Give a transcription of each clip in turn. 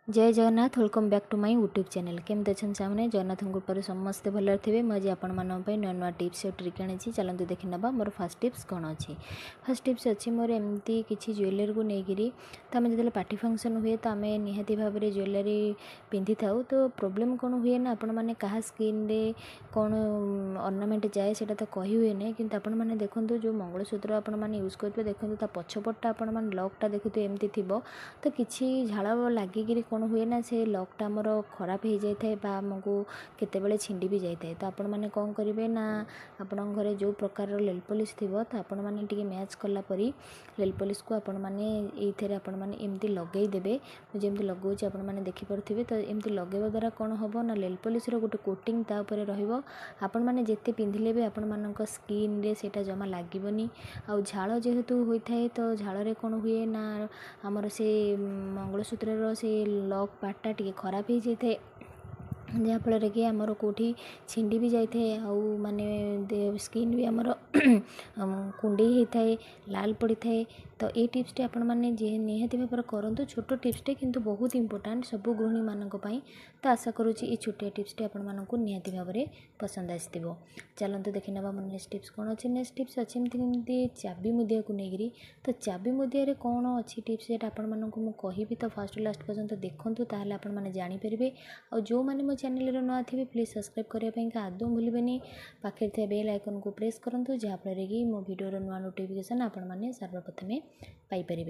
जय Jagannath welcome back to my YouTube channel केमती अच्छे सामने जगन्नाथ कृपा समस्ते भल थे मुझे आपण नुआ नुआ टिप्स और ट्रिक आनी चलते देखी ना मोर फास्ट टिप्स कौन अच्छी फास्ट टिप्स अच्छी मोर एमती किसी ज्वेलरी को लेकर तो आम जो पार्टी फंक्शन हुए तो आम निहाती भाव में ज्वेलरी पिंधि था तो प्रोब्लेम कौन हुए ना आपण मैंने क्या स्किन रे कौन अर्नामेंट जाए से तो कही हुए ना कि आपण मैंने देखो जो मंगलसूत्र आपण मैंने यूज करेंगे देखो पछपटा आपण मैंने लकटा देखुए एमती थी तो किसी झाड़ लगिकी कौन हुए ना से लकटा आमर खराब हो जाए आमको केतबेले छिंडी भी जाए तो आपण मैंने कौन करेंगे ना आपण घरे जो प्रकार नेल पॉलिश थी तो आपण मैंने टी मैच कलापरी नेल पॉलिश को आपण मैंने ये आपण मैंने एमती लगेदेवे मुझे लगौच आपण मैंने देखिपे तो एमती लगेवा द्वारा कौन हम ना नेल पॉलिश गोटे कोटिंग तापर आपण मैंने जिते पिंधिले भी आपण मान स्किन रे सेटा जमा लगनी आउ झाड़ जेहेतु होता है तो झाड़ कौन हुए ना आमर से मंगलसूत्र से लक पार्टा टी खराब हो जाए जहाँफल कि आमर कौटी छिंडी भी जाए आउ माने स्किन भी आमर कुंडे होता है लाल पड़ी थाए तो ये टिप्सटे आपण मैंने निहाती भाव करूँ छोट टिप्सटे किंतु बहुत इंपोर्टेंट सब गृहिणी मानक तो आशा करुँची ये छोटिया टिप्सटे आपण मानक निहाती भाव में पसंद आसो चलते देखी ना मोर नेक्स्ट टिप्स कौन अच्छे नेक्स्ट टिप्स अच्छे एमती चाबी मुदिया को लेकर तो चाबी मुदिया कौन अच्छी टिप्स ये आपण मानक मुझे तो फास्ट लास्ट पर्यंत देखूँ ताहले आपण मैंने जानीपर और जो मैंने मो चैनल नुआ थे प्लीज सब्सक्राइब करने आदौ भूलें पाखे थे बेल आइकन को प्रेस करूँ जहाँफल कि मो भिडियो नुआ नोटिफिकेशन आपण मैंने सर्वप्रथमे पाइपर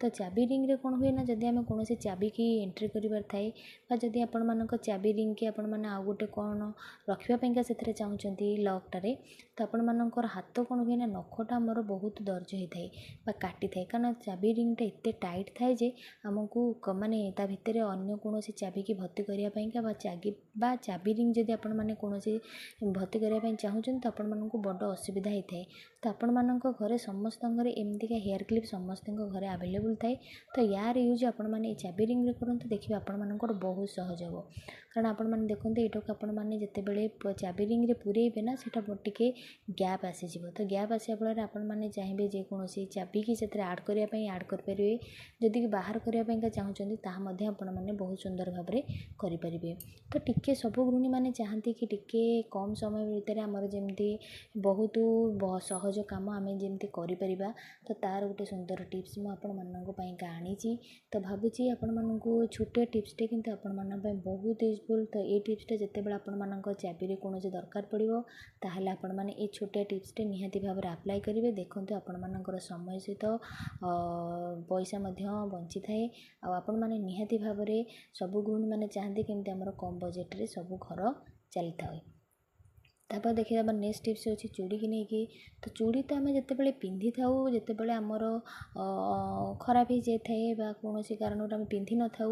तो चाबी रिंग रे कौन हुए ना जदि आम कौन चाबी की एंट्री कर थाए जदि आपण मान चाबी रिंग की आपण मैंने आउ गोटे कौन रखापी से चाहते लकटारे तो आपण मानकर हाथ कौन हुए ना नखटा मोर बहुत दर्ज होता है काटी थाए कारण चाबी रिंगटा एत टाइट थाए जे आमको माने ता भितर अन्य कौन चाबी की भर्ती करने चाबी रिंग जदि आपण मैंने कौन भर्ती करने चाहूँ तो आपण मानक बड़ असुविधा होता है तो आपण मानक घरे समस्त घरे एमतीका हेयर क्लिप समस्त घरे आवेलेबल थाए तो यार यूज आपण मैंने चाबी रिंग करूँ देखिए आपण मानकर बहुत सहज हो कारण आपण मैंने देखते ये आपण मैंने जितेबले चाबी रिंग पूरेबे ना से टे गैप आसीज तो गैप आसा फल आपण मैंने चाहिए जेकोसी चाबी की से आड करने आड करेंगे जदि कि बाहर करने चाहूँगी ताहा आपण मैंने बहुत सुंदर भाव में करेंगे तो टिके सब गृहिणी मैंने चाहती कि टिके कम समय भितर आमर जमी बहुत सहज कम आम जमी कर तो तार गोटे सुंदर टिप्स मुझे आनी तो भावुची आपण मानक छोटे टिप्सटे कि आपण मान बहुत यूजफुल तो ये टिप्सटे जितेबाला आपण मान चाबी कौन दरकार पड़ो ताहले आपण मैंने ये छोटे टिप्सटे निहाती भाव में अप्लाई करेंगे देखते आपण मानकर समय सहित पैसा बंची थाए आपण मैंने निहाती भाव में सब गृहिणी मैंने चाहते कि आमर कम बजेट रे सब घर चली था तापर देखिए आम नेक्स्ट टिप्स अच्छी चूड़ी की लेकिन तो चूड़ी तो आम जितेबाला पिंधि था जितेबाला आमर खराब हो जाए कौन कारण आम पिंधि न था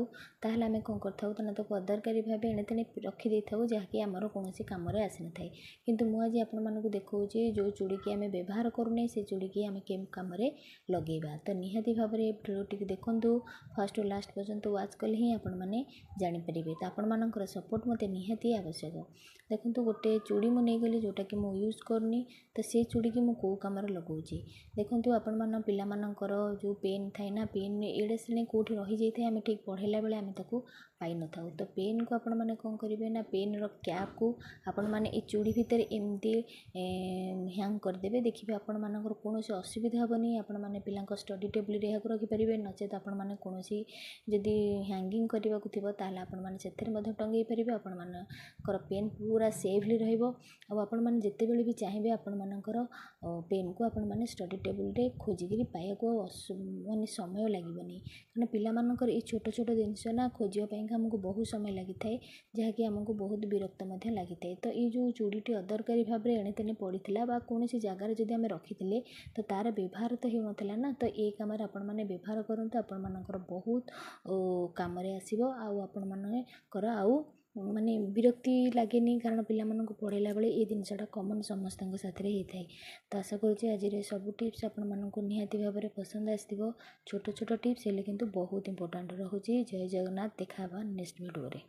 ताहले आम कौन कर ना तो अदरकारी भाव एणे तेणे रखी था जहाँकि आमर कौन काम आसी न था किंतु मुझे आपण मानक देखा जो चूड़ी की आम व्यवहार करूना से चूड़ी की आम के कम लगेगा तो निहाती भाव में भिडियो देखूँ फर्स्ट टू लास्ट पर्यंत वाच कले ही आपण मैंने जानीपर तो आपण मानकर सपोर्ट मत निहाती आवश्यक देखो गोटे चूड़ी नहीं गली जोटा कि मुझे यूज करनी तो से चूड़ी की मुझे कौ कम लगाऊँगी देखो आपण मान पिला मानकर जो पेन थाए ना पेन एड़े से कौटी रही जाए आम ठीक पढ़ेला बेले आम ताकू पाई न था तो पेन को आपण मैंने कौन करेंगे ना पेन कैप को आपण मैंने ये चूड़ी भितर एमती हैंग करदे देखिए आपण मानकर कौन असुविधा हेनी आपण मैंने पिला स्टडी टेबल यहाँ रखिपारे नचेत आपण मैंने कौन जदि हैंगिंग करने को थी ताल आपण मैंने से टंगे पारे आपण मानकर पेन पूरा सेफली रहिबो आपण मैंने जिते बड़े भी चाहिए आपण मानकर पेन को आपण मैंने स्टडी टेबल रे खोजिकी पाया माने समय लगनी कारण पिलामानकर ये छोट छोट जिनस ना खोजापी आमको बहुत समय लगी थाए जहाँकि आमको बहुत विरक्त लगी थाए तो ये जो चूड़ीटी अदरकारी भाव में एणे तेणे पड़ा कौन जगार जदि आम रखी तो तार व्यवहार तो हो नाला ना तो ये कम आपण मैंने व्यवहार करूँ आपण मानकर बहुत कम आसो आपण मानकर आउ माने विरक्ति लगे कारण पिला पढ़ेला बेले ये जिनसा कमन समस्त साथ होता है तो आशा करुँचे आज सब टिप्स आपण मानक निहाती भाव में पसंद आसो छोट छोट टिप्स हेल्ले किंतु बहुत इंपोर्टेंट रोचे जय जगन्नाथ देखा नेक्स्ट वीडियो रे।